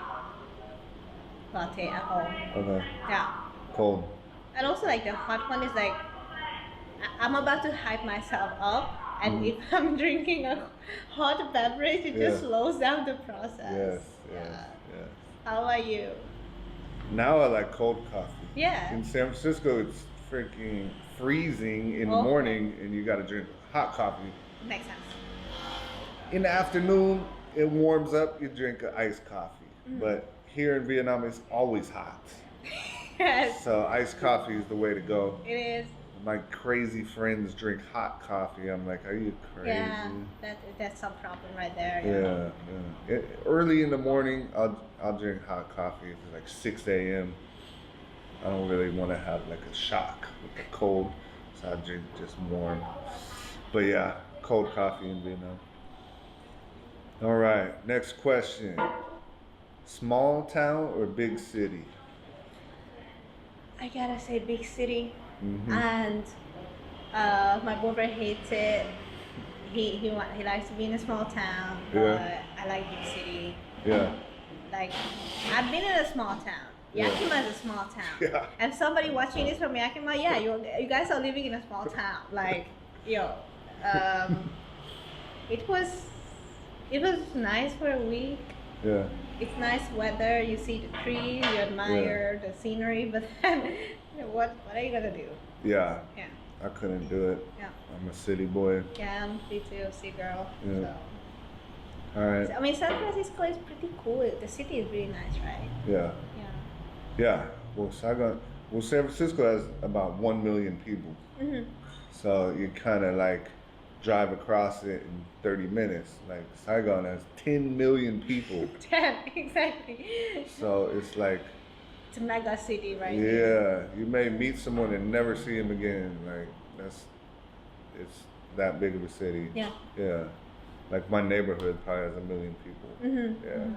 latte at home. Okay. Yeah. Cold. And also like the hot one is like, I'm about to hype myself up, and if I'm drinking a hot beverage, it just slows down the process. Yes. How about you? Now I like cold coffee. Yeah. In San Francisco, it's freaking freezing in the Oh. morning, and you gotta drink hot coffee. Makes sense. In the afternoon, it warms up, you drink an iced coffee. But here in Vietnam, it's always hot. Yes. So iced coffee is the way to go. It is. My crazy friends drink hot coffee. I'm like, are you crazy? Yeah, that's some problem right there. Yeah. Early in the morning, I'll drink hot coffee. It's like 6 a.m. I don't really want to have like a shock with the cold, so I drink just warm. But yeah, cold coffee in Vietnam. All right, next question. Small town or big city? I gotta say big city. Mm-hmm. And my boyfriend hates it. He likes to be in a small town, but Yeah. I like big city. Yeah. Like I've been in a small town. Yeah. Yakima is a small town. Yeah. And somebody watching this from Yakima, yeah, you guys are living in a small town. Like, it was nice for a week. Yeah. It's nice weather. You see the trees, you admire the scenery, but then what are you gonna do? Yeah. Yeah. I couldn't do it. Yeah. I'm a city boy. Yeah, me too, sea girl. Yeah. So. All right. I mean, San Francisco is pretty cool. The city is really nice, right? Yeah. Yeah. Yeah. Well, Saigon. Well, San Francisco has about 1 million people. Mhm. So you kind of like drive across it in 30 minutes. Like Saigon has 10 million people. 10, exactly. So it's like, It's a mega city, right? yeah, you may meet someone and never see him again. Like it's that big of a city. Yeah. Yeah. Like my neighborhood probably has 1 million people. Mhm. Yeah. Mhm.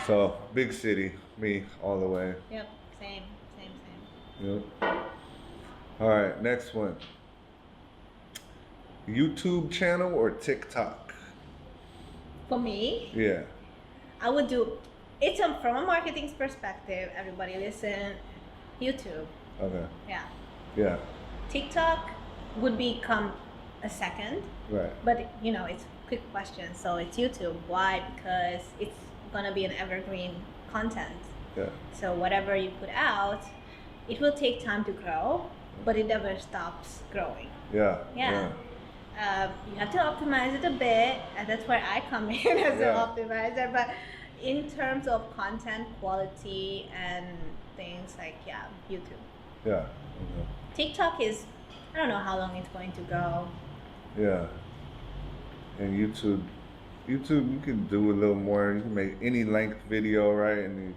So big city, me all the way. Yep. Same. Yep. All right, next one. YouTube channel or TikTok? For me, Yeah. I would do. It's from a marketing perspective. Everybody listen. YouTube. Okay. Yeah. Yeah. TikTok would become a second. Right. But it's quick question, so it's YouTube. Why? Because it's gonna be an evergreen content. Yeah. So whatever you put out, it will take time to grow, but it never stops growing. Yeah. Yeah. You have to optimize it a bit, and that's where I come in as Yeah. an optimizer. But in terms of content quality and things like YouTube. Yeah. TikTok is, I don't know how long it's going to go. Yeah. And YouTube, you can do a little more. You can make any length video, right? And you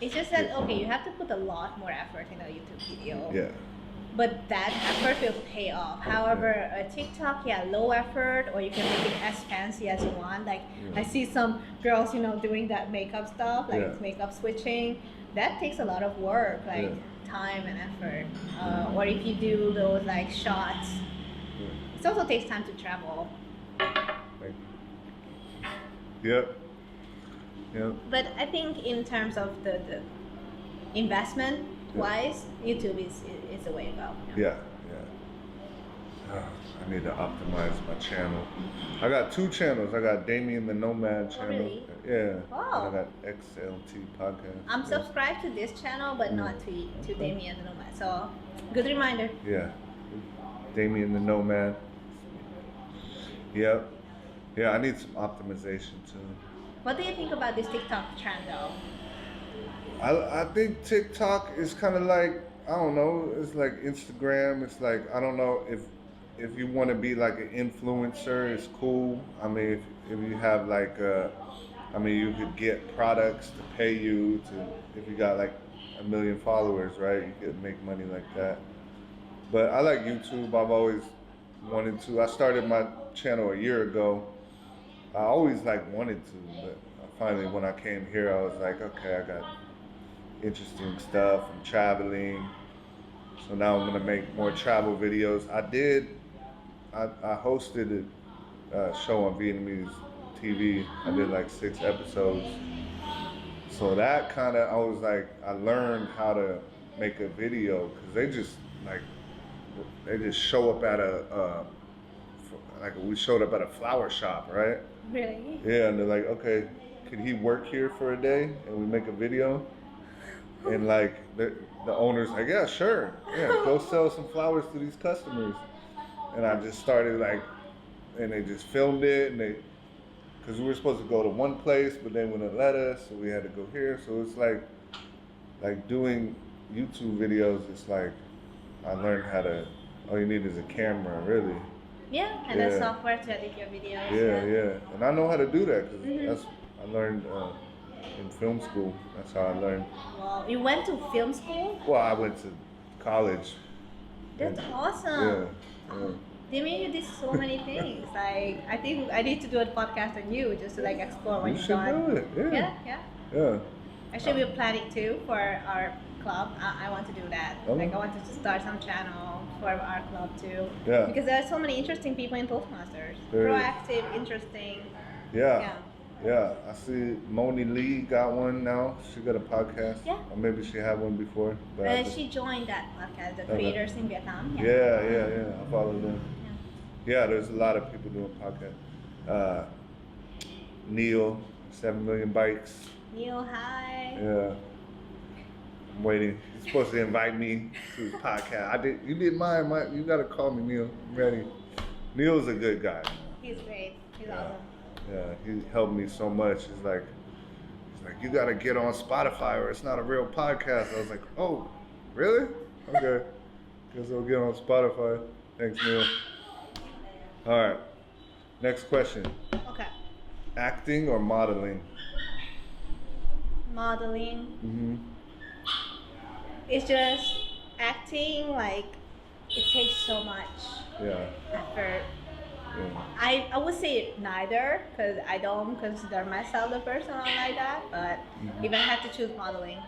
It's just that, okay, you have to put a lot more effort in a YouTube video. can, yeah. But that effort will pay off. However, a TikTok, low effort, or you can make it as fancy as you want. Like, Yeah. I see some girls, doing that makeup stuff, like Yeah. it's makeup switching. That takes a lot of work, like Yeah. time and effort. Or if you do those like shots, it also takes time to travel. Like, yep. Yep. But I think in terms of the investment wise, YouTube is the way to go. Yeah. I need to optimize my channel. I got 2 channels. I got Damien the Nomad channel. really? Yeah. Wow. And I got XLT podcast. I'm subscribed to this channel, but not to Damien the Nomad. So, good reminder. Yeah. Damien the Nomad. Yep. Yeah, I need some optimization too. What do you think about this TikTok trend, though? I think TikTok is kind of like, I don't know, it's like Instagram. It's like, I don't know if you want to be like an influencer, it's cool. I mean, if you have like you could get products to pay you to, if you got like 1 million followers, right? You could make money like that. But I like YouTube. I've always wanted to. I started my channel a year ago. I always wanted to, but finally when I came here, I was like, okay, I got interesting stuff. I'm traveling, so now I'm gonna make more travel videos. I hosted a show on Vietnamese TV. I did like 6 episodes. So that I was like, I learned how to make a video because they just show up at we showed up at a flower shop, right? Really? Yeah, and they're like, okay, could he work here for a day and we make a video? And like the owner's like, yeah, sure, yeah, go sell some flowers to these customers. And I just started like, and they just filmed it, and because we were supposed to go to one place, but they wouldn't let us, so we had to go here. So it's like doing YouTube videos. It's like I learned how to. All you need is a camera, really. Yeah, and the software to edit your videos. Yeah. And I know how to do that because I learned in film school. That's how I learned. Well, you went to film school? Well, I went to college. That's awesome. Yeah. Damien, you did so many things. Like, I think I need to do a podcast on you just to like explore what You you've should done. do it. Yeah. Actually, we're planning too for our club. I want to do that. Like, I wanted to start some channel for our club too. Yeah. Because there are so many interesting people in Toastmasters. Proactive, interesting. Yeah. I see Moni Lee got one now. She got a podcast. Yeah. Or maybe she had one before. But She joined that podcast, the creators in Vietnam. Yeah. I follow them. Yeah, there's a lot of people doing podcasts. Neil, 7 Million Bikes. Neil, hi. Yeah. I'm waiting. He's supposed to invite me to his podcast. You did mine. You gotta call me, Neil. I'm ready. Neil's a good guy. He's great. He's awesome. Yeah, he helped me so much. He's like, you gotta get on Spotify or it's not a real podcast. I was like, oh, really? Okay. Guess I'll get on Spotify. Thanks, Neil. All right. Next question. Okay. Acting or modeling? Modeling. Mm-hmm. It's just acting, like, it takes so much effort. Yeah. I would say neither, because I don't consider myself the person like that, but if I had to choose modeling,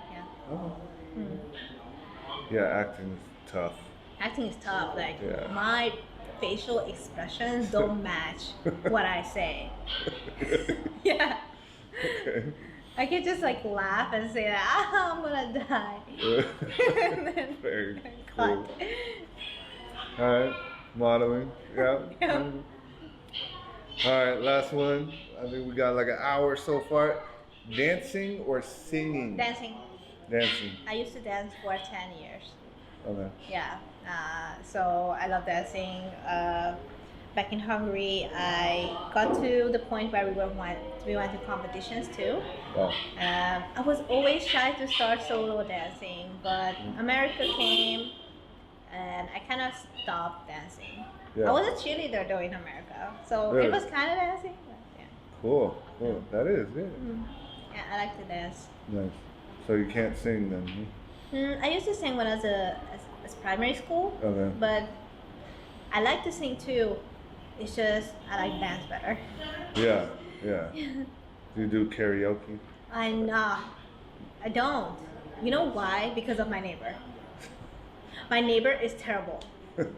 Yeah, acting is tough. Acting is tough. Like, my facial expressions don't match what I say. Yeah. Okay. I can just like laugh and say, I'm gonna die. And then very cool. All right, modeling. Yeah. All right, last one. I think we got like an hour so far. Dancing or singing? Dancing. I used to dance for 10 years. Okay. Yeah. So I love dancing. Back in Hungary, I got to the point where we went to competitions too. Wow. I was always shy to start solo dancing, but America came, and I kind of stopped dancing. I was a cheerleader though in America, so it was kind of dancing. But Cool. That is, Yeah, I like to dance. Nice. So you can't sing then? I used to sing when I was as primary school, but I like to sing too. It's just I like dance better. Yeah. Do you do karaoke? I don't. You know why? Because of my neighbor. My neighbor is terrible. It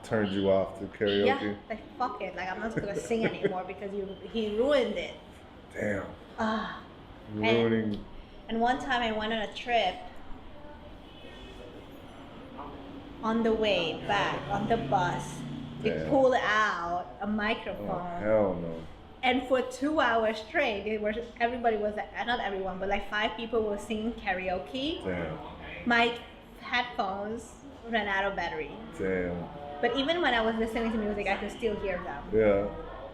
turned you off to karaoke? Yeah, like fuck it. Like I'm not gonna sing anymore because he ruined it. Damn. Ruining. And one time I went on a trip. On the way back on the bus, they pulled out a microphone. Oh, hell no. And for 2 hours straight, everybody was like, not everyone, but like 5 people were singing karaoke. Damn. My headphones ran out of battery. Damn. But even when I was listening to music, I could still hear them. Yeah.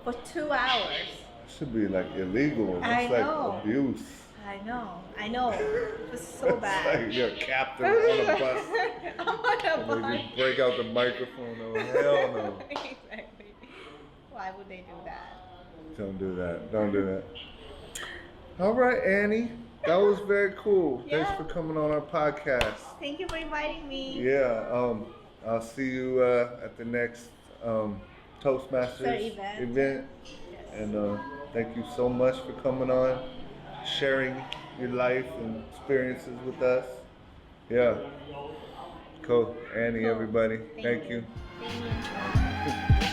For 2 hours. It should be like illegal. It's like abuse. I know. It was so bad. It's like you're a captain on a bus. I'm on a bus. And you break out the microphone. Oh, hell no. Exactly. Why would they do that? Don't do that. All right, Annie. That was very cool. Thanks for coming on our podcast. Thank you for inviting me. Yeah. I'll see you at the next Toastmasters event. Yes. And thank you so much for coming on, sharing your life and experiences with us. Yeah. Cool. Annie, everybody. Thank you. Thank you.